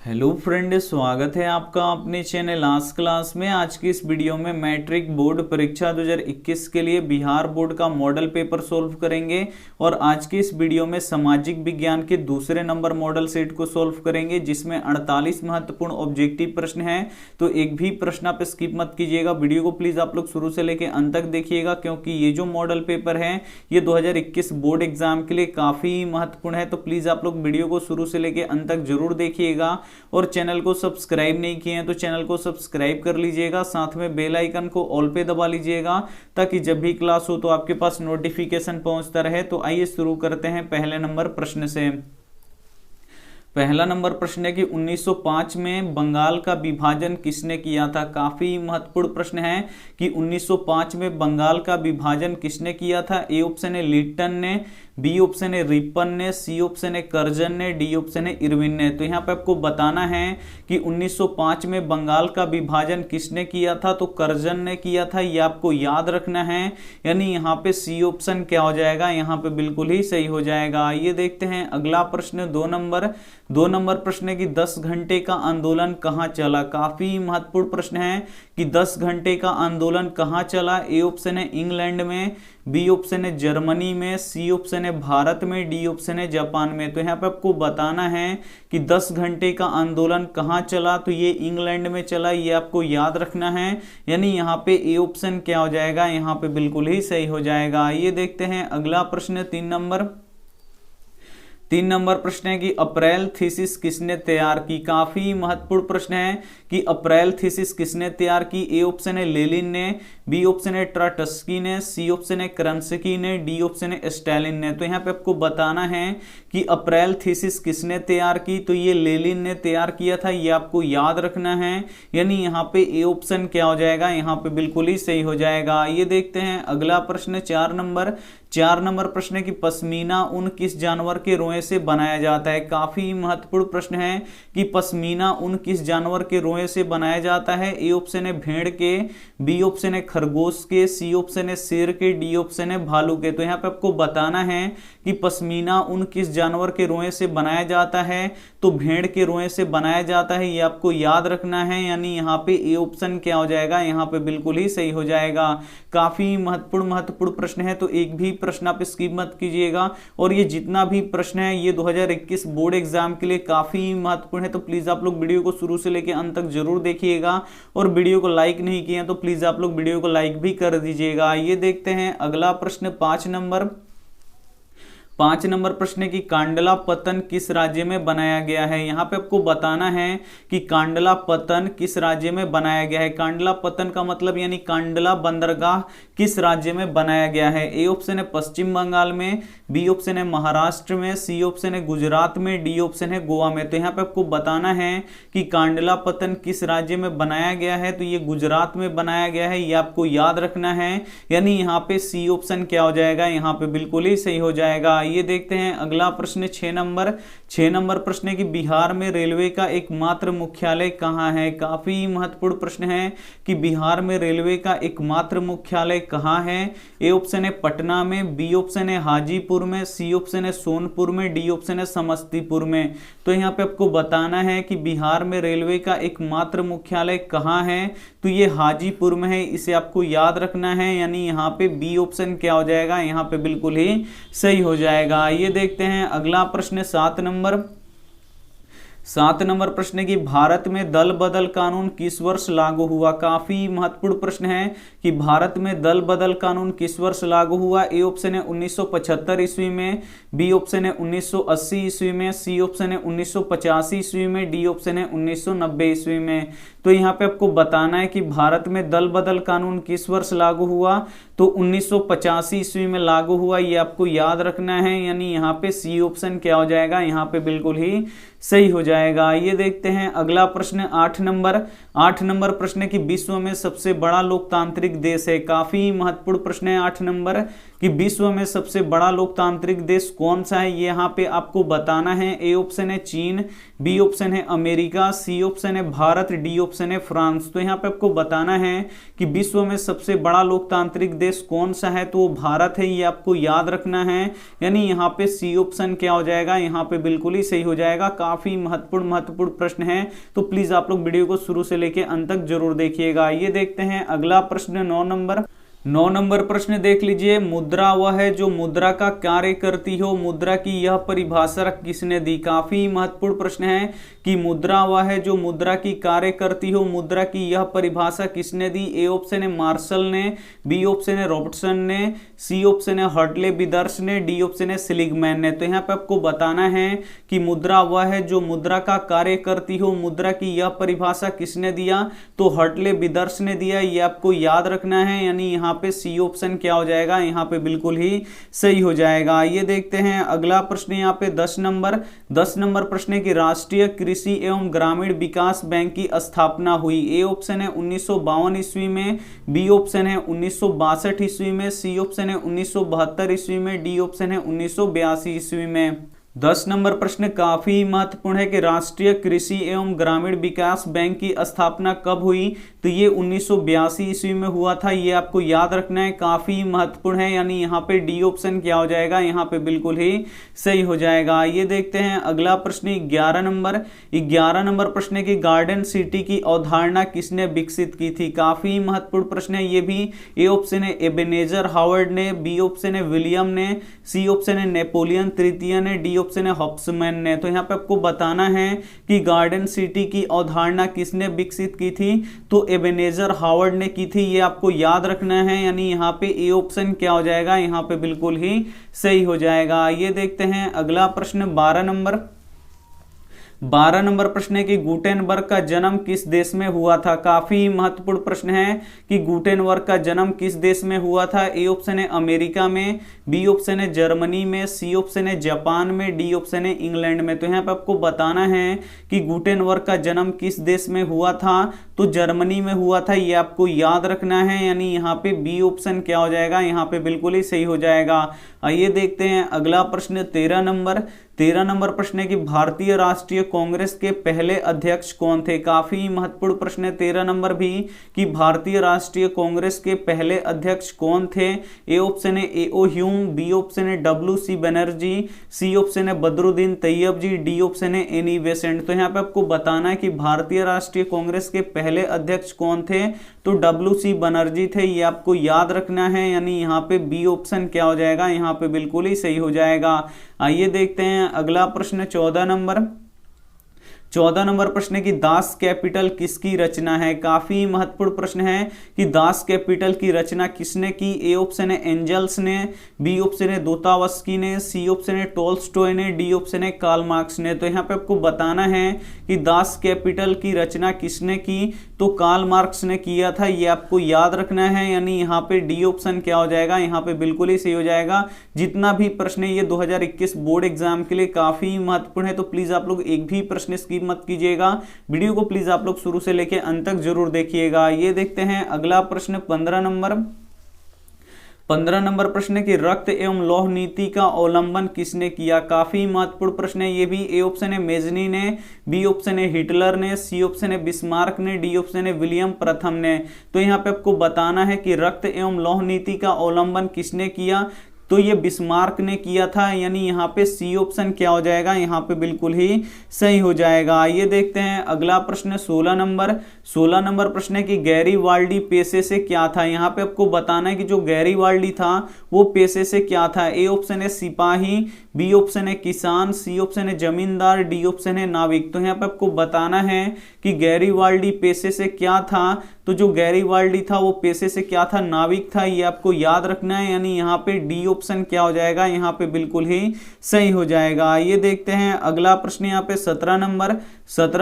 Hello friend, स्वागत है आपका अपने चैनल आज क्लास में। आज की इस वीडियो में मैट्रिक बोर्ड परीक्षा 2021 के लिए बिहार बोर्ड का मॉडल पेपर सोल्व करेंगे और आज की इस वीडियो में सामाजिक विज्ञान के दूसरे नंबर मॉडल सेट को सोल्व करेंगे, जिसमें 48 महत्वपूर्ण ऑब्जेक्टिव प्रश्न हैं। तो एक भी प्रश्न आप स्किप मत कीजिएगा, वीडियो को प्लीज आप लोग शुरू से लेकर अंत तक देखिएगा, क्योंकि ये जो मॉडल पेपर है ये 2021 बोर्ड एग्जाम के लिए काफी महत्वपूर्ण है। तो प्लीज आप लोग वीडियो को शुरू से लेकर अंत तक जरूर देखिएगा और चैनल को सब्सक्राइब नहीं किए हैं तो चैनल को सब्सक्राइब कर लीजिएगा, साथ में बेल आइकन को ऑल पे दबा लीजिएगा ताकि जब भी क्लास हो तो आपके पास नोटिफिकेशन पहुंचता रहे। तो आइए शुरू करते हैं पहले नंबर प्रश्न से। पहला नंबर प्रश्न है कि 1905 में बंगाल का विभाजन किसने किया था। काफी महत्वपूर्ण प्रश्न है कि 1905 में बंगाल का विभाजन किसने किया था। ए ऑप्शन है लिट्टन ने, बी ऑप्शन है रिपन ने, सी ऑप्शन है कर्जन ने, डी ऑप्शन है इरविन ने। तो यहाँ पे आपको बताना है कि 1905 में बंगाल का विभाजन किसने किया था। तो कर्जन ने किया था, ये आपको याद रखना है, यानी यहाँ पे सी ऑप्शन क्या हो जाएगा, यहाँ पे बिल्कुल ही सही हो जाएगा। ये देखते हैं अगला प्रश्न, दो नंबर प्रश्न है कि 10 घंटे का आंदोलन कहाँ चला। काफी महत्वपूर्ण प्रश्न है कि 10 घंटे का आंदोलन कहाँ चला। ए ऑप्शन है इंग्लैंड में, बी ऑप्शन है जर्मनी में, सी ऑप्शन है भारत में, डी ऑप्शन है जापान में। तो यहाँ पे आपको बताना है कि 10 घंटे का आंदोलन कहाँ चला। तो ये इंग्लैंड में चला, ये आपको याद रखना है, यानी यहाँ पे ए ऑप्शन क्या हो जाएगा, यहाँ पे बिल्कुल ही सही हो जाएगा। ये देखते हैं अगला प्रश्न, 3 नंबर प्रश्न है कि अप्रैल थीसिस किसने तैयार की। काफी महत्वपूर्ण प्रश्न है कि अप्रैल थीसिस किसने तैयार की। ए ऑप्शन है लेनिन ने, बी ऑप्शन है ट्राटस्की ने, सी ऑप्शन है करंस्की ने, डी ऑप्शन है स्टालिन ने। तो यहाँ पे आपको बताना है कि अप्रैल थीसिस किसने तैयार की। तो ये लेनिन ने तैयार किया था, ये आपको याद रखना है, यानी यहाँ पे ए ऑप्शन क्या हो जाएगा, यहाँ पे बिल्कुल ही सही हो जाएगा। ये देखते हैं अगला प्रश्न, 4 नंबर प्रश्न है कि पश्मीना ऊन किस जानवर के रोए से बनाया जाता है। काफी महत्वपूर्ण प्रश्न है कि पश्मीना ऊन किस जानवर के रोए से बनाया जाता है। ए ऑप्शन है भेड़ के, बी ऑप्शन है खरगोश के, सी ऑप्शन है शेर के, डी ऑप्शन है भालू के। तो यहाँ पे आपको बताना है कि पश्मीना ऊन किस जानवर के रोए से बनाया जाता है। तो भेड़ के रोए से बनाया जाता है, ये आपको याद रखना है, यानी यहाँ पे ए ऑप्शन क्या हो जाएगा, यहाँ पे बिल्कुल ही सही हो जाएगा। काफी महत्वपूर्ण प्रश्न है, तो एक भी प्रश्न आप स्किप मत कीजिएगा। और ये जितना भी प्रश्न है ये 2021 बोर्ड एग्जाम के लिए काफी महत्वपूर्ण है। तो प्लीज आप लोग वीडियो को शुरू से लेकर अंत तक जरूर देखिएगा और वीडियो को लाइक नहीं किए तो प्लीज आप लोग वीडियो को लाइक भी कर दीजिएगा। ये देखते हैं अगला प्रश्न, 5 नंबर प्रश्न है कि कांडला पतन किस राज्य में बनाया गया है। यहाँ पे आपको बताना है कि कांडला पतन किस राज्य में बनाया गया है। कांडला पतन का मतलब यानी कांडला बंदरगाह किस राज्य में बनाया गया है। ए ऑप्शन है पश्चिम बंगाल में, बी ऑप्शन है महाराष्ट्र में, सी ऑप्शन है गुजरात में, डी ऑप्शन है गोवा में। तो यहाँ पे आपको बताना है कि कांडला पतन किस राज्य में बनाया गया है। तो ये गुजरात में बनाया गया है, ये आपको याद रखना है, यानी यहाँ पे सी ऑप्शन क्या हो जाएगा, यहाँ पे बिल्कुल ही सही हो जाएगा। ये देखते हैं अगला प्रश्न, 6 नंबर प्रश्न है कि बिहार में रेलवे का एकमात्र मुख्यालय कहाँ है। काफी महत्वपूर्ण प्रश्न है कि बिहार में रेलवे का एकमात्र मुख्यालय कहाँ है। ए ऑप्शन है पटना में, बी ऑप्शन है हाजीपुर में, सी ऑप्शन है सोनपुर में, डी ऑप्शन है समस्तीपुर में। तो यहाँ पे आपको बताना है कि बिहार में रेलवे का एकमात्र मुख्यालय कहाँ है। तो ये हाजीपुर में है, इसे आपको याद रखना है, यानी यहाँ पे बी ऑप्शन क्या हो जाएगा, यहाँ पे बिल्कुल ही सही हो जाएगा। ये देखते हैं अगला प्रश्न, 7 नंबर प्रश्न है कि भारत में दल बदल कानून किस वर्ष लागू हुआ। काफी महत्वपूर्ण प्रश्न है कि भारत में दल बदल कानून किस वर्ष लागू हुआ। ए ऑप्शन है 1975 ईस्वी में, बी ऑप्शन है 1980 ईस्वी में, सी ऑप्शन है 1985 ईस्वी में, डी ऑप्शन है 1990 ईस्वी में। तो यहाँ पे आपको बताना है कि भारत में दल बदल कानून किस वर्ष लागू हुआ। तो 1985 ईस्वी में लागू हुआ, ये आपको याद रखना है, यानी यहाँ पे सी ऑप्शन क्या हो जाएगा, यहाँ पे बिल्कुल ही सही हो जाएगा। ये देखते हैं अगला प्रश्न, 8 नंबर प्रश्न है कि विश्व में सबसे बड़ा लोकतांत्रिक देश है, काफी महत्वपूर्ण प्रश्न है 8 नंबर कि विश्व में सबसे बड़ा लोकतांत्रिक देश कौन सा है, ये यहाँ पे आपको बताना है। ए ऑप्शन है चीन, बी ऑप्शन है अमेरिका, सी ऑप्शन है भारत, डी ऑप्शन है फ्रांस। तो यहाँ पे आपको बताना है कि विश्व में सबसे बड़ा लोकतांत्रिक देश कौन सा है, तो वो भारत है, ये आपको याद रखना है। यानी यहाँ पे सी ऑप्शन क्या हो जाएगा, यहाँ पे बिल्कुल ही सही हो जाएगा। काफी महत्वपूर्ण प्रश्न है, तो प्लीज आप लोग वीडियो को शुरू से लेके अंत तक जरूर देखिएगा। ये देखते हैं अगला प्रश्न 9 नंबर प्रश्न देख लीजिए। मुद्रा वह है जो मुद्रा का कार्य करती हो, मुद्रा की यह परिभाषा किसने दी। काफी महत्वपूर्ण प्रश्न है कि मुद्रा वह है जो मुद्रा की कार्य करती हो, मुद्रा की यह परिभाषा किसने दी। ए ऑप्शन है मार्शल ने, बी ऑप्शन है रॉबर्टसन ने, सी ऑप्शन है हर्टले विदर्स ने, डी ऑप्शन है सिलिगमैन ने। तो यहाँ पे आपको बताना है कि मुद्रा वह है जो मुद्रा का कार्य करती हो, मुद्रा की यह परिभाषा किसने दिया, तो हर्टले विदर्स ने दिया, ये आपको याद रखना है। यानी यहाँ पे सी ऑप्शन क्या हो जाएगा, यहाँ पे बिल्कुल ही सही हो जाएगा। ये देखते हैं अगला प्रश्न यहाँ पे 10 नंबर प्रश्न है कि राष्ट्रीय कृषि एवं ग्रामीण विकास बैंक की स्थापना हुई। ए ऑप्शन है 1952 ईस्वी में, बी ऑप्शन है 1962 ईस्वी में, सी ऑप्शन है 1972 ईस्वी में, डी ऑप्शन है 1982 ईस्वी में। 10 नंबर प्रश्न काफी महत्वपूर्ण है कि राष्ट्रीय कृषि एवं ग्रामीण विकास बैंक की स्थापना कब हुई, तो ये 1982 ईस्वी में हुआ था, ये आपको याद रखना है। काफी महत्वपूर्ण है, यानी यहाँ पे डी ऑप्शन क्या हो जाएगा, यहाँ पे बिल्कुल ही सही हो जाएगा। ये देखते हैं अगला प्रश्न 11 नंबर प्रश्न है कि गार्डन सिटी की अवधारणा किसने विकसित की थी। काफी महत्वपूर्ण प्रश्न है ये भी। ए ऑप्शन है एबेनेजर हावर्ड ने, बी ऑप्शन है विलियम ने, सी ऑप्शन है नेपोलियन तृतीय ने, डी ऑप्शन है हॉब्समैन ने। तो यहाँ पे आपको बताना है कि गार्डन सिटी की अवधारणा किसने विकसित की थी, तो एबेनेजर हावर्ड ने की थी, ये आपको याद रखना है। यानी यहाँ पे ए ऑप्शन क्या हो जाएगा, यहाँ पे बिल्कुल ही सही हो जाएगा। ये देखते हैं अगला प्रश्न 12 नंबर प्रश्न है कि गुटेनबर्ग का जन्म किस देश में हुआ था। काफी महत्वपूर्ण प्रश्न है कि गुटेनबर्ग का जन्म किस देश में हुआ था। ए ऑप्शन है अमेरिका में, बी ऑप्शन है जर्मनी में, सी ऑप्शन है जापान में, डी ऑप्शन है इंग्लैंड में। तो यहाँ पे आपको बताना है कि गुटेनबर्ग का जन्म किस देश में हुआ था, तो जर्मनी में हुआ था, ये आपको याद रखना है। यानी यहाँ पे बी ऑप्शन क्या हो जाएगा, यहाँ पे बिल्कुल ही सही हो जाएगा। आइए देखते हैं अगला प्रश्न 13 नंबर प्रश्न है कि भारतीय राष्ट्रीय कांग्रेस के पहले अध्यक्ष कौन थे। काफी महत्वपूर्ण प्रश्न है 13 नंबर भी कि भारतीय राष्ट्रीय कांग्रेस के पहले अध्यक्ष कौन थे। ए ऑप्शन है ए.ओ. ह्यूम, बी ऑप्शन है W.C. बनर्जी, सी ऑप्शन है बदरुद्दीन तैयब जी, डी ऑप्शन है एनी बेसेंट। तो यहाँ पे आपको बताना है कि भारतीय राष्ट्रीय कांग्रेस के पहले अध्यक्ष कौन थे, तो W.C. बनर्जी थे, ये आपको याद रखना है। यानी यहाँ पे बी ऑप्शन क्या हो जाएगा, यहाँ पे बिल्कुल ही सही हो जाएगा। आइए देखते हैं अगला प्रश्न 14 नंबर प्रश्न है कि दास कैपिटल किसकी रचना है। काफी महत्वपूर्ण प्रश्न है कि दास कैपिटल की रचना किसने की। ए ऑप्शन है एंजल्स ने, बी ऑप्शन है दोस्तावस्की ने, सी ऑप्शन है टोल्स्टॉय ने, डी ऑप्शन है कार्ल मार्क्स ने। तो यहाँ पे आपको बताना है कि दास कैपिटल की रचना किसने की, तो कार्ल मार्क्स ने किया था, ये आपको याद रखना है। यानी यहाँ पे डी ऑप्शन क्या हो जाएगा, यहाँ पे बिल्कुल ही सही हो जाएगा। जितना भी प्रश्न है ये 2021 बोर्ड एग्जाम के लिए काफी महत्वपूर्ण है, तो प्लीज आप लोग एक भी प्रश्न स्किप मत कीजिएगा। वीडियो को प्लीज आप लोग शुरू से लेके अंत तक जरूर देखिएगा। ये देखते हैं अगला प्रश्न 15 नंबर प्रश्न है कि रक्त एवं लौह नीति का अवलंबन किसने किया। काफी महत्वपूर्ण प्रश्न है ये भी। ए ऑप्शन है मेजनी ने, बी ऑप्शन है हिटलर ने, सी ऑप्शन है बिस्मार्क ने, डी ऑप्शन है विलियम प्रथम ने। तो यहाँ पे आपको बताना है कि रक्त एवं लौह नीति का अवलंबन किसने किया, तो ये बिस्मार्क ने किया था। यानी यहाँ पे सी ऑप्शन क्या हो जाएगा, यहाँ पे बिल्कुल ही सही हो जाएगा। ये देखते हैं अगला प्रश्न 16 नंबर प्रश्न है कि गैरीवाल्डी पेशे से क्या था। यहाँ पे आपको बताना है कि जो गैरीवाल्डी था वो पेशे से क्या था। ए ऑप्शन है सिपाही, बी ऑप्शन है किसान, सी ऑप्शन है जमींदार, डी ऑप्शन है नाविक। तो यहाँ पे आपको बताना है कि गैरीवाल्डी पेशे से क्या था, तो जो गैरीवाल्डी था वो पेशे से क्या था, नाविक था, ये आपको याद रखना है। यानी यहाँ पे डी ऑप्शन क्या हो जाएगा, यहाँ पे बिल्कुल ही सही हो जाएगा। ये देखते हैं अगला प्रश्न यहाँ पे 17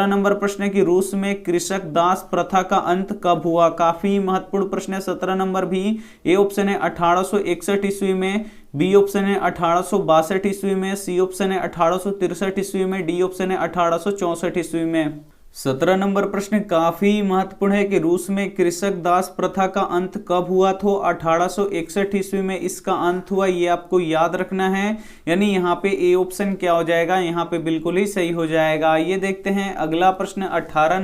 नंबर प्रश्न है कि रूस में कृषक दास प्रथा का अंत कब हुआ। काफी महत्वपूर्ण प्रश्न है 17 नंबर भी। ए ऑप्शन है 1861 ईस्वी में, बी ऑप्शन है 1862 ईस्वी में, सी ऑप्शन है 1863 ईस्वी में, डी ऑप्शन है 1864 ईस्वी में। 17 नंबर प्रश्न काफी महत्वपूर्ण है कि रूस में कृषक दास प्रथा का अंत कब हुआ। तो 1861 ईस्वी में इसका अंत हुआ, ये आपको याद रखना है। यानी यहाँ पे ए ऑप्शन क्या हो जाएगा, यहाँ पे बिल्कुल ही सही हो जाएगा। ये देखते हैं अगला प्रश्न 18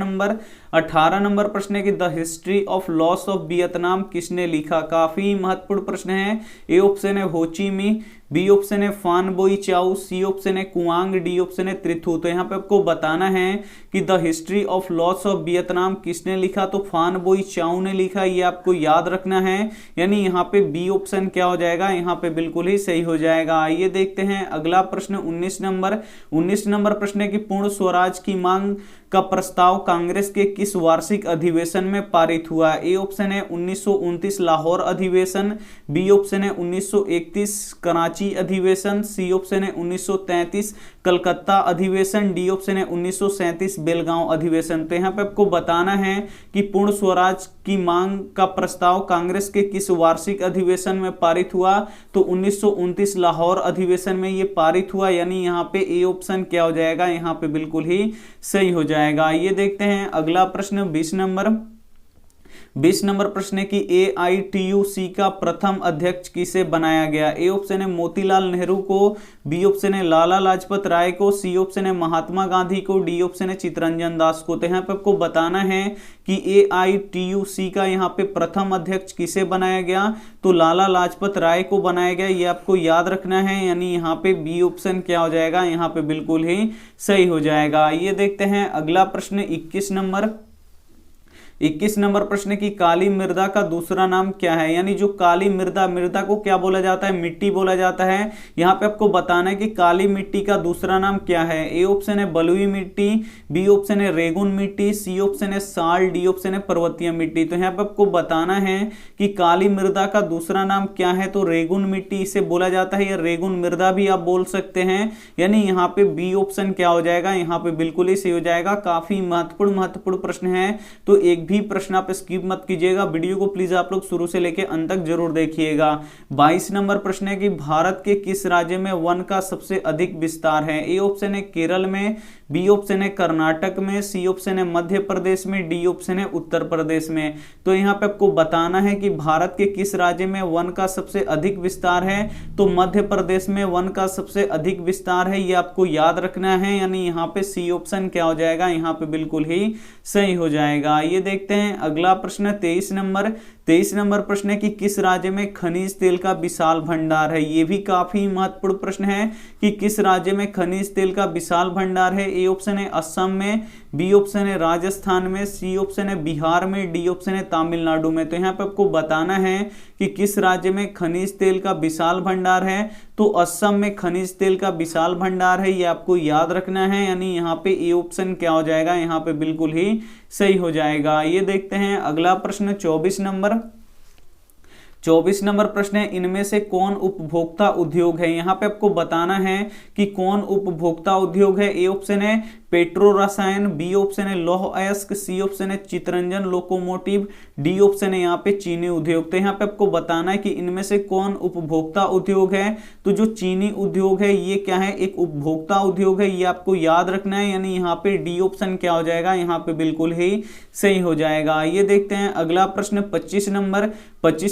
नंबर प्रश्न है कि the history of loss of Vietnam किसने लिखा। काफी महत्वपूर्ण प्रश्न है। ए ऑप्शन है हो ची मिन्ह, बी ऑप्शन है फान बोई चाउ, सी ऑप्शन है कुआंग, डी ऑप्शन है त्रिथु। तो यहाँ पे आपको बताना है कि the history of loss of Vietnam किसने लिखा। तो फान बोई चाउ ने लिखा, ये आपको याद रखना है। यानी यहाँ पे बी ऑप्शन क्या हो जाएगा, यहाँ पे बिल्कुल ही सही हो जाएगा। ये देखते हैं अगला प्रश्न 19 नंबर प्रश्न है कि पूर्ण स्वराज की मांग का प्रस्ताव कांग्रेस के किस वार्षिक अधिवेशन में पारित हुआ। ए ऑप्शन है 1929 लाहौर अधिवेशन, बी ऑप्शन है 1931 कराची अधिवेशन, सी ऑप्शन है 1933 कलकत्ता अधिवेशन, डी ऑप्शन है 1937 बेलगांव अधिवेशन। तो यहाँ पे आपको बताना है कि पूर्ण स्वराज की मांग का प्रस्ताव कांग्रेस के किस वार्षिक अधिवेशन में पारित हुआ। तो 1929 लाहौर अधिवेशन में ये पारित हुआ। यानी यहाँ पे ए ऑप्शन क्या हो जाएगा, यहाँ पे बिल्कुल ही सही हो जाएगा। ये देखते हैं अगला प्रश्न 20 नंबर प्रश्न है कि AITUC का प्रथम अध्यक्ष किसे बनाया गया। ए ऑप्शन है मोतीलाल नेहरू को, बी ऑप्शन है लाला लाजपत राय को, सी ऑप्शन है महात्मा गांधी को, डी ऑप्शन है चित्तरंजन दास को। तो यहाँ पे आपको बताना है कि AITUC का यहाँ पे प्रथम अध्यक्ष किसे बनाया गया। तो लाला लाजपत राय को बनाया गया, ये आपको याद रखना है। यानी यहाँ पे बी ऑप्शन क्या हो जाएगा, यहाँ पे बिल्कुल ही सही हो जाएगा। ये देखते हैं अगला प्रश्न 21 नंबर प्रश्न की काली मृदा का दूसरा नाम क्या है। यानी जो काली मृदा को क्या बोला जाता है, मिट्टी बोला जाता है। यहाँ पे आपको बताना है कि काली मिट्टी का दूसरा नाम क्या है। ए ऑप्शन है बलुई मिट्टी, बी ऑप्शन है रेगुन मिट्टी, सी ऑप्शन है साल, डी ऑप्शन है पर्वतीय मिट्टी। तो यहाँ पे आपको बताना है कि काली मृदा का दूसरा नाम क्या है। तो रेगुन मिट्टी इसे बोला जाता है, या रेगुन मृदा भी आप बोल सकते हैं। यानी यहाँ पे बी ऑप्शन क्या हो जाएगा, यहाँ पे बिल्कुल ही सही हो जाएगा। काफी महत्वपूर्ण प्रश्न है, तो एक भी प्रश्न आप स्किप मत कीजिएगा। वीडियो को प्लीज आप लोग शुरू से लेके अंत तक जरूर देखिएगा। 22 नंबर प्रश्न है कि भारत के किस राज्य में वन का सबसे अधिक विस्तार है। ए ऑप्शन है केरल में, बी ऑप्शन है कर्नाटक में, सी ऑप्शन है मध्य प्रदेश में, डी ऑप्शन है उत्तर प्रदेश में। तो यहाँ पे आपको बताना है कि भारत के किस राज्य में वन का सबसे अधिक विस्तार है। तो मध्य प्रदेश में वन का सबसे अधिक विस्तार है, ये आपको याद रखना है। यानी यहाँ पे सी ऑप्शन क्या हो जाएगा, यहाँ पे बिल्कुल ही सही हो जाएगा। ये देखते हैं अगला प्रश्न 23 नंबर प्रश्न है कि किस राज्य में खनिज तेल का विशाल भंडार है। ये भी काफी महत्वपूर्ण प्रश्न है कि किस राज्य में खनिज तेल का विशाल भंडार है। ए ऑप्शन है असम में, बी ऑप्शन है राजस्थान में, सी ऑप्शन है बिहार में, डी ऑप्शन है तमिलनाडु में। तो यहाँ पे आपको बताना है कि किस राज्य में खनिज तेल का विशाल भंडार है। तो असम में खनिज तेल का विशाल भंडार है, ये आपको याद रखना है। यानी यहाँ पे ए ऑप्शन क्या हो जाएगा, यहाँ पे बिल्कुल ही सही हो जाएगा। ये देखते हैं अगला प्रश्न 24 नंबर प्रश्न है इनमें से कौन उपभोक्ता उद्योग है। यहाँ पे आपको बताना है कि कौन उपभोक्ता उद्योग है। ए ऑप्शन है पेट्रो रसायन, बी ऑप्शन है लौह अयस्क, सी ऑप्शन है चितरंजन लोकोमोटिव, डी ऑप्शन है यहाँ पे चीनी उद्योग। तो यहाँ पे आपको बताना है कि इनमें से कौन उपभोक्ता उद्योग है। तो जो चीनी उद्योग है ये क्या है, एक उपभोक्ता उद्योग है, ये आपको याद रखना है। यानी यहाँ पे डी ऑप्शन क्या हो जाएगा, यहाँ पे बिल्कुल ही सही हो जाएगा। ये देखते हैं अगला प्रश्न 25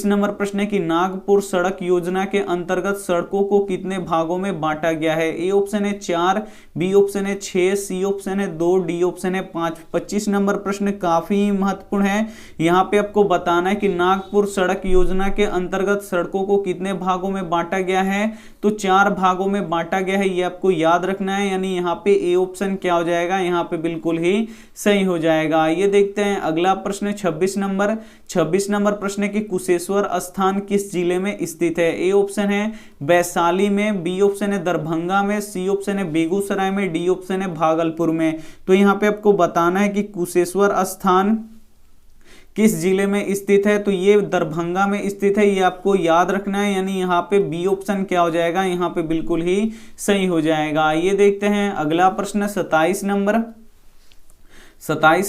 नंबर प्रश्न है कि नागपुर सड़क योजना के अंतर्गत सड़कों को कितने भागों में बांटा गया है। ए ऑप्शन है 4, बी ऑप्शन है 6, सी ऑप्शन है 2, डी ऑप्शन है 5। 25 नंबर प्रश्न काफी महत्वपूर्ण है। यहाँ पे आपको बताना है कि नागपुर सड़क योजना के अंतर्गत सड़कों को कितने भागों में बांटा गया है। तो 4 भागों में बांटा गया है, ये आपको याद रखना है। यानी यहाँ पे ए ऑप्शन क्या हो जाएगा, यहाँ पे बिल्कुल ही सही हो जाएगा। ये देखते हैं अगला प्रश्न 26 नंबर प्रश्न है कि कुशेश्वर स्थान किस जिले में स्थित है। ए ऑप्शन है वैशाली में, बी ऑप्शन है दरभंगा में, सी ऑप्शन है बेगूसराय में, डी ऑप्शन है भागलपुर में। तो यहाँ पे आपको बताना है कि कुशेश्वर स्थान किस जिले में स्थित है। तो ये दरभंगा में स्थित है, ये आपको याद रखना है। यानी यहाँ पे बी ऑप्शन क्या हो जाएगा, यहाँ पे बिल्कुल ही सही हो जाएगा। ये देखते हैं अगला प्रश्न 27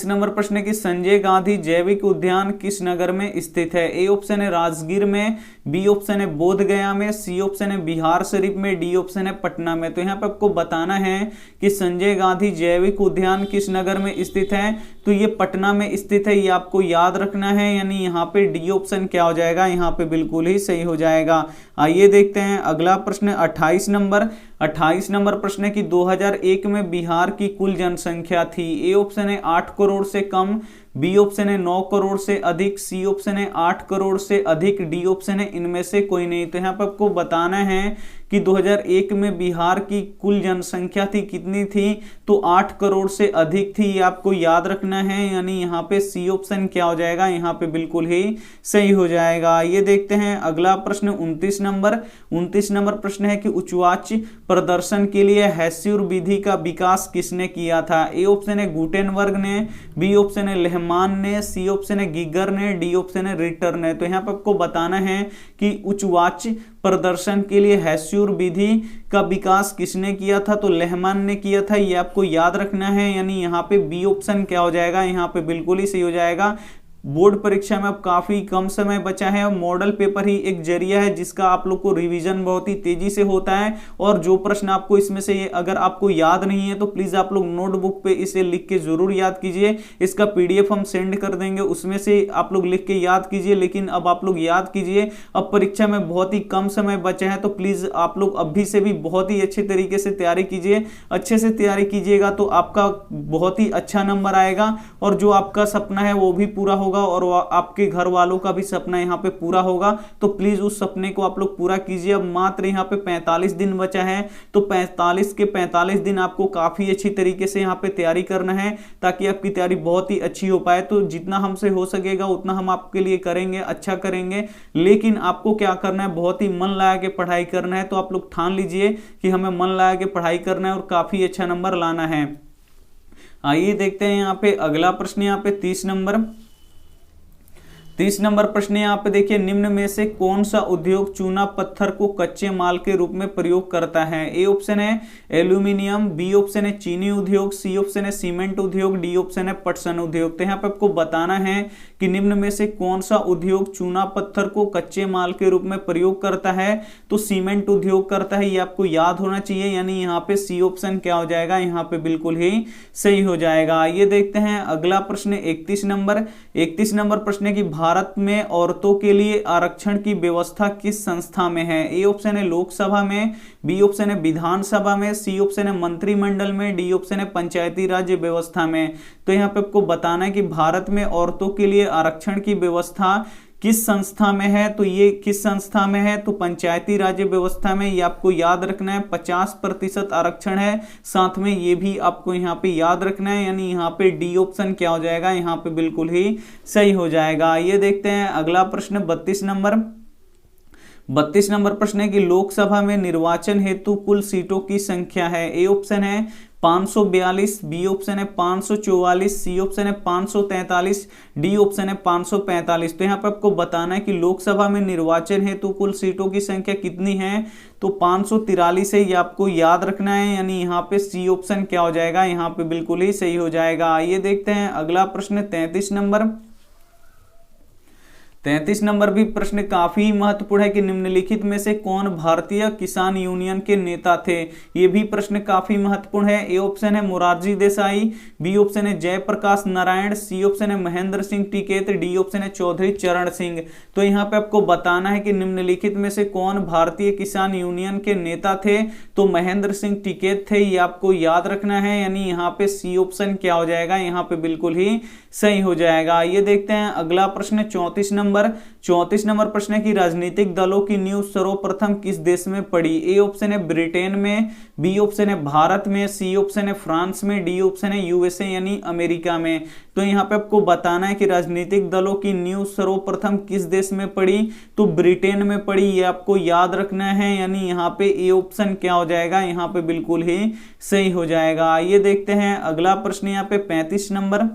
नंबर प्रश्न की संजय गांधी जैविक उद्यान किस नगर में स्थित है। ए ऑप्शन है राजगीर में, बी ऑप्शन है बोध गया में, सी ऑप्शन है बिहार शरीफ में, डी ऑप्शन है पटना में। तो यहाँ पे आपको बताना है कि संजय गांधी जैविक उद्यान किस नगर में स्थित है, तो ये पटना में स्थित है, ये आपको याद रखना है, यानी यहाँ पे डी ऑप्शन क्या हो जाएगा, यहाँ पे बिल्कुल ही सही हो जाएगा। आइए देखते हैं अगला प्रश्न 28 नंबर। 28 नंबर प्रश्न है कि 2001 में बिहार की कुल जनसंख्या थी। ए ऑप्शन है 8 करोड़ से कम, बी ऑप्शन है 9 करोड़ से अधिक, सी ऑप्शन है 8 करोड़ से अधिक, डी ऑप्शन है इनमें से कोई नहीं। तो यहाँ पर आपको बताना है कि 2001 में बिहार की कुल जनसंख्या थी, कितनी थी, तो 8 करोड़ से अधिक थी, ये आपको याद रखना है, यानी यहाँ पे सी ऑप्शन क्या हो जाएगा, यहाँ पे बिल्कुल ही सही हो जाएगा। ये देखते हैं अगला प्रश्न 29 नंबर। 29 नंबर प्रश्न है कि उच्चवाच्य प्रदर्शन के लिए हेस्यूर विधि का विकास किसने किया था। ए ऑप्शन है गुटेनबर्ग ने, बी ऑप्शन है लेहमान ने, सी ऑप्शन है गिगर ने, डी ऑप्शन है रिटर ने। तो यहाँ पे आपको बताना है कि उच्चवाच्य प्रदर्शन के लिए हेस्यूर विधि का विकास किसने किया था, तो लेहमान ने किया था, ये आपको याद रखना है, यानी यहाँ पे बी ऑप्शन क्या हो जाएगा, यहाँ पे बिल्कुल ही सही हो जाएगा। बोर्ड परीक्षा में अब काफी कम समय बचा है और मॉडल पेपर ही एक जरिया है जिसका आप लोग को रिवीजन बहुत ही तेजी से होता है, और जो प्रश्न आपको इसमें से अगर आपको याद नहीं है तो प्लीज आप लोग नोटबुक पे इसे लिख के जरूर याद कीजिए। इसका पीडीएफ हम सेंड कर देंगे, उसमें से आप लोग लिख के याद कीजिए, लेकिन अब आप लोग याद कीजिए, अब परीक्षा में बहुत ही कम समय बचा है, तो प्लीज आप लोग अभी से भी बहुत ही अच्छे तरीके से तैयारी कीजिए। अच्छे से तैयारी कीजिएगा तो आपका बहुत ही अच्छा नंबर आएगा, और जो आपका सपना है वो भी पूरा होगा और आपके घर वालों का भी सपना यहाँ पे पूरा होगा। तो प्लीज उस सपने को आप लोग पूरा कीजिए। अब मात्र यहाँ पे 45 दिन बचा है, तो 45 के 45 दिन आपको काफी अच्छी तरीके से यहाँ पे तैयारी करना है ताकि आपकी तैयारी बहुत ही अच्छी हो पाए। तो जितना हमसे हो सकेगा उतना हम आपके लिए करेंगे, अच्छा करेंगे, लेकिन आपको क्या करना है, बहुत ही मन लगा के पढ़ाई करना है। तो आप लोग ठान लीजिए कि हमें मन लगा के पढ़ाई करना है और काफी अच्छा नंबर लाना है। आइए देखते हैं यहाँ पे अगला प्रश्न, यहाँ पे 30 नंबर। 30 नंबर प्रश्न यहाँ पे देखिए, निम्न में से कौन सा उद्योग चूना पत्थर को कच्चे माल के रूप में प्रयोग करता है। ए ऑप्शन है एल्यूमिनियम, बी ऑप्शन है चीनी उद्योग, सी ऑप्शन है सीमेंट उद्योग, डी ऑप्शन है पटसन उद्योग। तो यहाँ पे आपको बताना है कि निम्न में से कौन सा उद्योग चूना पत्थर को कच्चे माल के रूप में प्रयोग करता है, तो सीमेंट उद्योग करता है, ये आपको याद होना चाहिए, यानी यहाँ पे सी ऑप्शन क्या हो जाएगा, यहाँ पे बिल्कुल ही सही हो जाएगा। ये देखते हैं अगला प्रश्न 31 नंबर। 31 नंबर प्रश्न है कि भारत में औरतों के लिए आरक्षण की व्यवस्था किस संस्था में है। ए ऑप्शन है लोकसभा में, बी ऑप्शन है विधानसभा में, सी ऑप्शन है मंत्रिमंडल में, डी ऑप्शन है पंचायती राज व्यवस्था में। तो यहाँ पे आपको बताना है कि भारत में औरतों के लिए आरक्षण की व्यवस्था किस संस्था में है, तो ये किस संस्था में है, तो पंचायती राज व्यवस्था में। ये आपको याद रखना है, 50% आरक्षण है, साथ में ये भी आपको यहाँ पे याद रखना है, यानी यहाँ पे डी ऑप्शन क्या हो जाएगा, यहाँ पे बिल्कुल ही सही हो जाएगा। ये देखते हैं अगला प्रश्न 32 नंबर। 32 नंबर प्रश्न है कि लोकसभा में निर्वाचन हेतु कुल सीटों की संख्या है। ए ऑप्शन है 542, बी ऑप्शन है 544, सी ऑप्शन है 543, डी ऑप्शन है 545। तो यहाँ पे आपको बताना है कि लोकसभा में निर्वाचन हेतु कुल सीटों की संख्या कितनी है, तो 543 है, ये आपको याद रखना है, यानी यहाँ पे सी ऑप्शन क्या हो जाएगा, यहाँ पे बिल्कुल ही सही हो जाएगा। ये देखते हैं अगला प्रश्न 33 नंबर। 33 नंबर भी प्रश्न काफी महत्वपूर्ण है कि निम्नलिखित में से कौन भारतीय किसान यूनियन के नेता थे। ये भी प्रश्न काफी महत्वपूर्ण है। ए ऑप्शन है मोरारजी देसाई, बी ऑप्शन है जयप्रकाश नारायण, सी ऑप्शन है महेंद्र सिंह टिकैत, डी ऑप्शन है चौधरी चरण सिंह। तो यहाँ पे आपको बताना है कि निम्नलिखित में से कौन भारतीय किसान यूनियन के नेता थे, तो महेंद्र सिंह टिकैत थे, ये आपको याद रखना है, यानी यहाँ पे सी ऑप्शन क्या हो जाएगा, यहाँ पे बिल्कुल ही सही हो जाएगा। ये देखते हैं अगला प्रश्न 34 नंबर। 34 नंबर प्रश्न है कि राजनीतिक दलों की नींव सर्वप्रथम किस देश में पड़ी। ए ऑप्शन है ब्रिटेन में, बी ऑप्शन है भारत में, सी ऑप्शन है फ्रांस में, डी ऑप्शन है यूएसए यानी अमेरिका में। तो यहाँ पे आपको बताना है कि राजनीतिक दलों की नींव सर्वप्रथम किस देश में पड़ी, तो ब्रिटेन में पड़ी, ये आपको याद रखना है, यानी यहाँ पे ए ऑप्शन क्या हो जाएगा, यहाँ पे बिल्कुल ही सही हो जाएगा। ये देखते हैं अगला प्रश्न यहाँ पे 35 नंबर।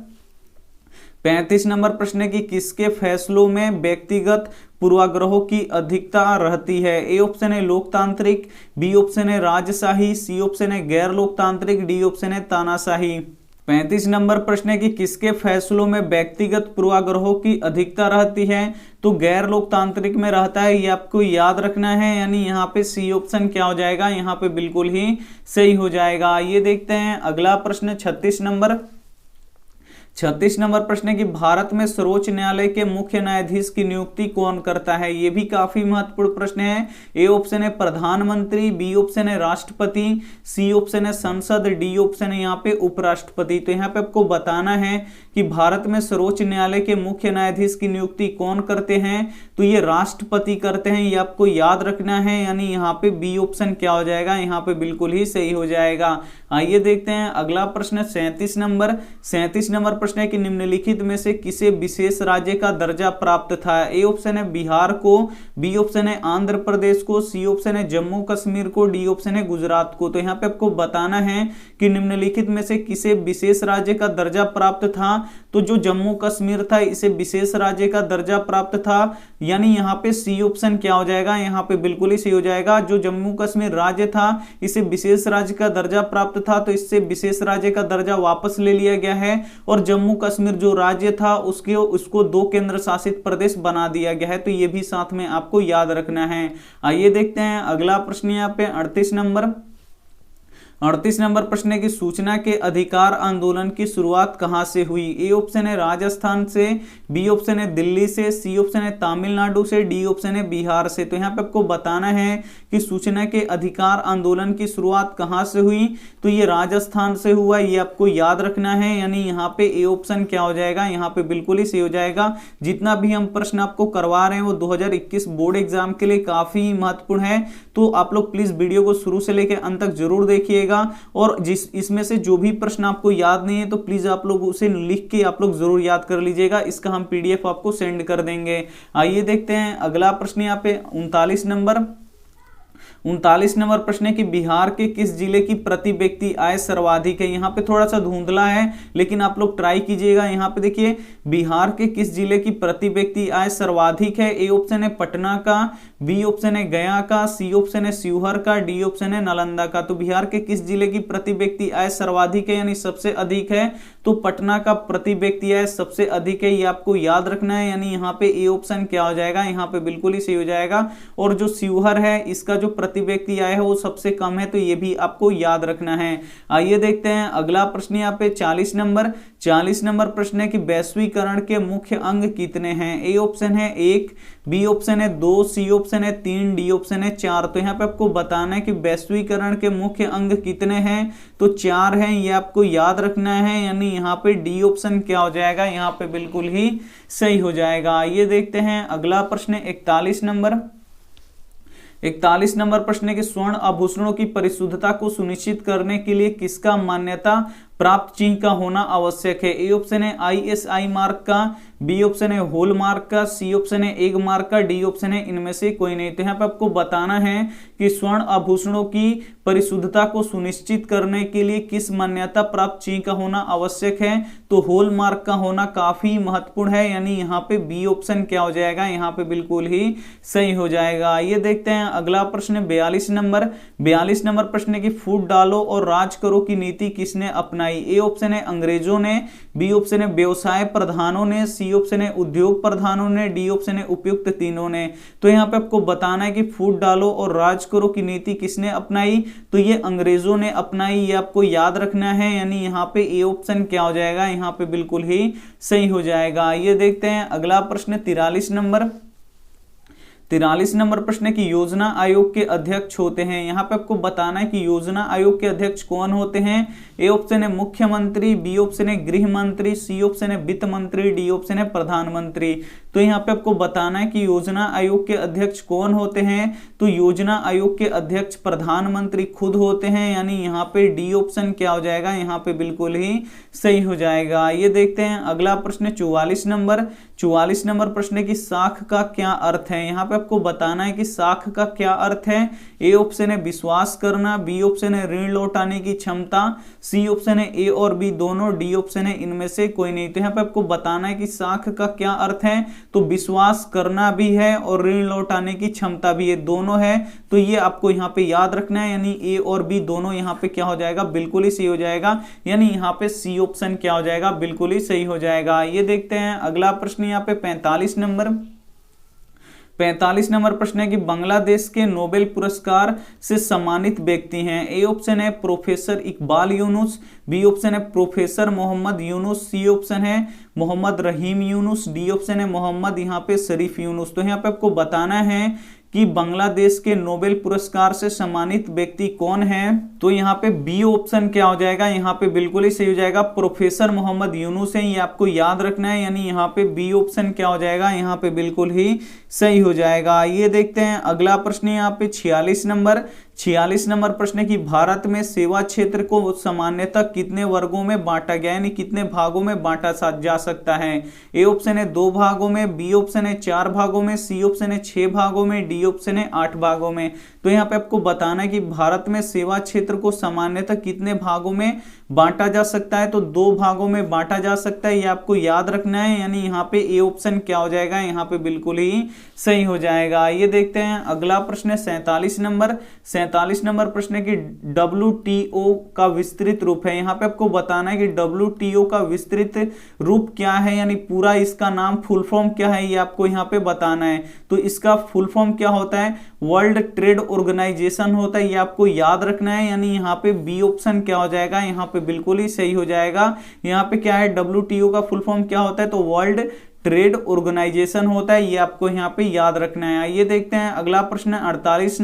35 नंबर प्रश्न है कि किसके फैसलों में व्यक्तिगत पूर्वाग्रहों की अधिकता रहती है। ए ऑप्शन है लोकतांत्रिक, बी ऑप्शन है राजशाही, सी ऑप्शन है गैर लोकतांत्रिक, डी ऑप्शन है तानाशाही। 35 नंबर प्रश्न है कि किसके फैसलों में व्यक्तिगत पूर्वाग्रहों की अधिकता रहती है? तो गैर लोकतांत्रिक में रहता है, ये आपको याद रखना है, यानी यहाँ पे सी ऑप्शन क्या हो जाएगा, यहाँ पे बिल्कुल ही सही हो जाएगा। ये देखते हैं अगला प्रश्न 36 नंबर प्रश्न है कि भारत में सर्वोच्च न्यायालय के मुख्य न्यायाधीश की नियुक्ति कौन करता है? ये भी काफी महत्वपूर्ण प्रश्न है। ए ऑप्शन है प्रधानमंत्री, बी ऑप्शन है राष्ट्रपति, सी ऑप्शन है संसद, डी ऑप्शन है यहाँ पे उपराष्ट्रपति। तो यहाँ पे आपको बताना है कि भारत में सर्वोच्च न्यायालय के मुख्य न्यायाधीश की नियुक्ति कौन करते हैं? तो ये राष्ट्रपति करते हैं, ये आपको याद रखना है, यानी यहाँ पे बी ऑप्शन क्या हो जाएगा, यहाँ पे बिल्कुल ही सही हो जाएगा। आइए देखते हैं अगला प्रश्न 37 नंबर प्रश्न है कि निम्नलिखित में से किसे विशेष राज्य का दर्जा प्राप्त था? ए ऑप्शन है बिहार को, बी ऑप्शन है आंध्र प्रदेश को, सी ऑप्शन है जम्मू कश्मीर को, डी ऑप्शन है गुजरात को। तो यहाँ पे आपको बताना है कि निम्नलिखित में से किसे विशेष राज्य का दर्जा प्राप्त था? तो जो जम्मू कश्मीर था इसे विशेष राज्य का दर्जा प्राप्त था, यानी यहाँ पे सी ऑप्शन क्या हो जाएगा, यहाँ पे बिल्कुल ही सही हो जाएगा। जो जम्मू कश्मीर राज्य था इसे विशेष राज्य का दर्जा प्राप्त था, तो इससे विशेष राज्य का दर्जा वापस ले लिया गया है और जम्मू कश्मीर जो राज्य था उसको 2 केंद्र शासित प्रदेश बना दिया गया है। तो ये भी साथ में आपको याद रखना है। आइए देखते हैं अगला प्रश्न यहाँ पे 38 नंबर प्रश्न है कि सूचना के अधिकार आंदोलन की शुरुआत कहां से हुई? ए ऑप्शन है राजस्थान से, बी ऑप्शन है दिल्ली से, सी ऑप्शन है तमिलनाडु से, डी ऑप्शन है बिहार से। तो यहाँ पे आपको बताना है कि सूचना के अधिकार आंदोलन की शुरुआत कहां से हुई? तो ये राजस्थान से हुआ, ये आपको याद रखना है, यानी यहाँ पे ए ऑप्शन क्या हो जाएगा, यहाँ पे बिल्कुल ही सही हो जाएगा। जितना भी हम प्रश्न आपको करवा रहे हैं वो 2021 बोर्ड एग्जाम के लिए काफी महत्वपूर्ण है, तो आप लोग प्लीज वीडियो को शुरू से लेकर अंत तक जरूर देखिएगा। और इसमें से जो भी प्रश्न आपको याद नहीं है तो प्लीज आप लोग उसे लिख के आप लोग जरूर याद कर लीजिएगा, इसका हम पीडीएफ आपको सेंड कर देंगे। आइए देखते हैं अगला प्रश्न यहाँ पे 39 नंबर प्रश्न है कि बिहार के किस जिले की प्रति व्यक्ति आय सर्वाधिक है? यहाँ पे थोड़ा सा धुंधला है लेकिन आप लोग ट्राई कीजिएगा। यहाँ पे देखिए बिहार के किस जिले की प्रति व्यक्ति आय सर्वाधिक है? ए ऑप्शन है पटना का, बी ऑप्शन है गया का, सी ऑप्शन है शिवहर का, डी ऑप्शन है नालंदा का। तो बिहार के किस जिले की प्रति व्यक्ति आय सर्वाधिक है यानी सबसे अधिक है? तो पटना का प्रति व्यक्ति आय सबसे अधिक है, ये आपको याद रखना है, यानी यहाँ पे ए ऑप्शन क्या हो जाएगा, यहाँ पे बिल्कुल ही सही हो जाएगा। और जो शिवहर है इसका जो प्रति व्यक्ति आय है वो सबसे कम है, तो ये भी आपको याद रखना है। आइए देखते हैं अगला प्रश्न यहाँ पे 40 नंबर प्रश्न है कि वैश्वीकरण के मुख्य अंग कितने हैं? ए ऑप्शन है 1, बी ऑप्शन है 2, सी ऑप्शन है 3, डी ऑप्शन है 4। तो यहाँ पे आपको बताना है कि वैश्वीकरण के मुख्य अंग कितने हैं? तो 4 हैं, ये आपको याद रखना है, यानी यहाँ पे डी ऑप्शन क्या हो जाएगा, यहाँ पे बिल्कुल ही सही हो जाएगा। ये देखते हैं अगला प्रश्न 41 नंबर प्रश्न है कि स्वर्ण आभूषणों की परिशुद्धता को सुनिश्चित करने के लिए किसका मान्यता प्राप्त चिन्ह का होना आवश्यक है? ए ऑप्शन है ISI मार्क का, बी ऑप्शन है होल मार्क का, सी ऑप्शन है एग मार्क का, डी ऑप्शन है इनमें से कोई नहीं। तो यहाँ पे आपको बताना है कि स्वर्ण आभूषणों की परिशुद्धता को सुनिश्चित करने के लिए किस मान्यता प्राप्त चिन्ह का होना आवश्यक है? तो होल मार्क का होना काफी महत्वपूर्ण है, यानी यहाँ पे बी ऑप्शन क्या हो जाएगा, यहाँ पे बिल्कुल ही सही हो जाएगा। ये देखते हैं अगला प्रश्न 42 नंबर प्रश्न है कि फूट डालो और राज करो की नीति किसने अपनाई? ए ऑप्शन है अंग्रेजों ने, बी ऑप्शन है व्यवसाय प्रधानों ने, सी ऑप्शन है उद्योग प्रधानों ने, डी ऑप्शन है उपयुक्त तीनों ने। तो यहाँ पे आपको बताना है कि फूट डालो और राज करो की नीति किसने अपनाई? तो ये अंग्रेजों ने अपनाई, ये आपको याद रखना है, यानी यहाँ पे ए ऑप्शन क्या हो जाएगा, यहाँ पे बिल्कुल ही सही हो जाएगा। ये देखते हैं अगला प्रश्न 43 नंबर प्रश्न है कि योजना आयोग के अध्यक्ष होते हैं। यहाँ पे आपको बताना है कि योजना आयोग के अध्यक्ष कौन होते हैं? ए ऑप्शन है मुख्यमंत्री, बी ऑप्शन है गृह मंत्री, सी ऑप्शन है वित्त मंत्री, डी ऑप्शन है प्रधानमंत्री। तो यहाँ पे आपको बताना है कि योजना आयोग के अध्यक्ष कौन होते हैं? तो योजना आयोग के अध्यक्ष प्रधानमंत्री खुद होते हैं, यानी यहाँ पे डी ऑप्शन क्या हो जाएगा, यहाँ पे बिल्कुल ही सही हो जाएगा। ये देखते हैं अगला प्रश्न 44 नंबर प्रश्न है कि साख का क्या अर्थ है? यहाँ पे आपको बताना है कि साख का क्या अर्थ है। ए ऑप्शन है विश्वास करना, बी ऑप्शन है ऋण लौटाने की क्षमता, सी ऑप्शन है ए और बी दोनों, डी ऑप्शन है इनमें से कोई नहीं। तो यहाँ पे आपको बताना है कि साख का क्या अर्थ है। तो विश्वास करना भी है और ऋण लौटाने की क्षमता भी है, दोनों है। तो ये आपको यहाँ पे याद रखना है, यानी ए और बी दोनों यहाँ पे क्या हो जाएगा, बिल्कुल ही सही हो जाएगा, यानी यहाँ पे सी ऑप्शन क्या हो जाएगा, बिल्कुल ही सही हो जाएगा। ये देखते हैं अगला प्रश्न यहाँ पे 45 नंबर प्रश्न है कि बांग्लादेश के नोबेल पुरस्कार से सम्मानित व्यक्ति हैं। ए ऑप्शन है professor Iqbal Yunus, B option है professor Mohammad Yunus, C option है मोहम्मद रहीम यूनुस, डी ऑप्शन है मोहम्मद यहाँ पे शरीफ यूनुस। तो यहाँ पे आपको बताना है कि बांग्लादेश के नोबेल पुरस्कार से सम्मानित व्यक्ति कौन है। तो यहाँ पे बी ऑप्शन क्या हो जाएगा, यहाँ पे बिल्कुल ही सही हो जाएगा, प्रोफेसर मोहम्मद यूनुस है, ये आपको याद रखना है, यानी यहाँ पे बी ऑप्शन क्या हो जाएगा, यहाँ पे बिल्कुल ही सही हो जाएगा। ये देखते हैं अगला प्रश्न यहाँ पे 46 नंबर प्रश्न है कि भारत में सेवा क्षेत्र को सामान्यतः कितने वर्गों में बांटा गया, यानी कितने भागों में बांटा जा सकता है। ए ऑप्शन है 2 भागों में, बी ऑप्शन है 4 भागों में, सी ऑप्शन है 6 भागों में, डी ऑप्शन है 8 भागों में। तो यहाँ पे आपको बताना है कि भारत में सेवा क्षेत्र को सामान्यतः कितने भागों में बांटा जा सकता है। तो 2 भागों में बांटा जा सकता है, ये आपको याद रखना है, यानी यहाँ पे ए ऑप्शन क्या हो जाएगा, यहाँ पे बिल्कुल ही सही हो जाएगा। ये देखते हैं अगला प्रश्न है 47 नंबर प्रश्न है कि WTO का विस्तृत रूप है। यहाँ पे आपको बताना है कि WTO का विस्तृत रूप क्या है, यानी पूरा इसका नाम फुल फॉर्म क्या है, ये आपको यहाँ पे बताना है। तो इसका फुल फॉर्म क्या होता है, वर्ल्ड ट्रेड ऑर्गेनाइजेशन होता है, ये आपको याद रखना है, यानी यहाँ पे बी ऑप्शन क्या हो जाएगा, यहाँ पे बिल्कुल ही सही हो जाएगा। यहाँ पे क्या है, WTO का फुल फॉर्म क्या होता है, तो वर्ल्ड ट्रेड ऑर्गेनाइजेशन होता है, ये आपको यहाँ पे याद रखना है। आइए देखते हैं अगला प्रश्न 48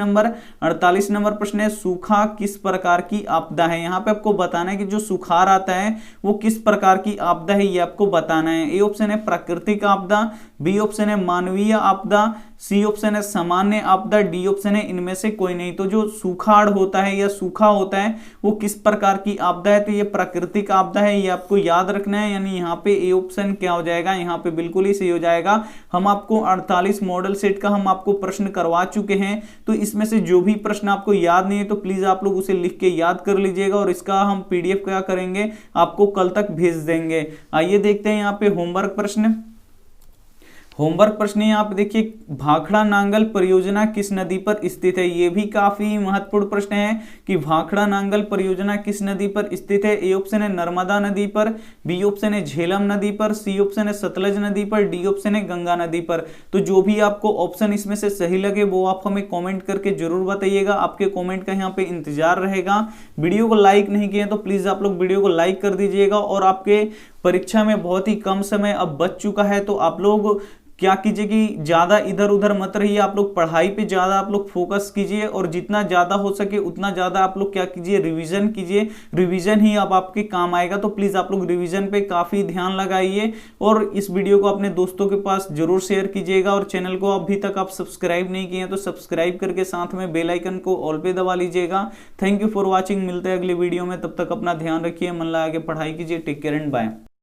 नंबर प्रश्न है सूखा किस प्रकार की आपदा है। यहाँ पे आपको बताना है कि जो सुखाड़ आता है वो किस प्रकार की आपदा है, ये आपको बताना है। ए ऑप्शन है प्राकृतिक आपदा, बी ऑप्शन है मानवीय आपदा, सी ऑप्शन है सामान्य आपदा, डी ऑप्शन है इनमें से कोई नहीं। तो जो सुखाड़ होता है या सूखा होता है वो किस प्रकार की आपदा है, तो ये प्राकृतिक आपदा है, ये आपको याद रखना है, यानी यहाँ पे ए ऑप्शन क्या हो जाएगा, यहाँ पे बिल्कुल ही सही हो जाएगा। हम आपको 48 मॉडल सेट का हम आपको प्रश्न करवा चुके हैं, तो इसमें से जो भी प्रश्न आपको याद नहीं है तो प्लीज आप लोग उसे लिख के याद कर लीजिएगा, और इसका हम PDF क्या करेंगे, आपको कल तक भेज देंगे। आइए देखते हैं यहाँ पे होमवर्क प्रश्न यहाँ पे देखिए, भाखड़ा नांगल परियोजना किस नदी पर स्थित है। ये भी काफी महत्वपूर्ण प्रश्न है कि भाखड़ा नांगल परियोजना किस नदी पर स्थित है। ए ऑप्शन है नर्मदा नदी पर, बी ऑप्शन है झेलम नदी पर, सी ऑप्शन है सतलज नदी पर, डी ऑप्शन है गंगा नदी पर। तो जो भी आपको ऑप्शन इसमें से सही लगे वो आप हमें कॉमेंट करके जरूर बताइएगा, आपके कॉमेंट का यहाँ पे इंतजार रहेगा। वीडियो को लाइक नहीं किए तो प्लीज आप लोग वीडियो को लाइक कर दीजिएगा, और आपके परीक्षा में बहुत ही कम समय अब बच चुका है, तो आप लोग क्या कीजिए कि ज्यादा इधर उधर मत रहिए, आप लोग पढ़ाई पे ज्यादा आप लोग फोकस कीजिए, और जितना ज्यादा हो सके उतना ज्यादा आप लोग क्या कीजिए, रिवीजन कीजिए, रिवीजन ही अब आपके काम आएगा। तो प्लीज आप लोग रिवीजन पे काफी ध्यान लगाइए, और इस वीडियो को अपने दोस्तों के पास जरूर शेयर कीजिएगा, और चैनल को अभी तक आप सब्सक्राइब नहीं किए हैं तो सब्सक्राइब करके साथ में बेल आइकन को ऑल पे दबा लीजिएगा। थैंक यू फॉर वॉचिंग, मिलते हैं अगली वीडियो में, तब तक अपना ध्यान रखिए, मन लगा के पढ़ाई कीजिए, टेक केयर एंड बाय।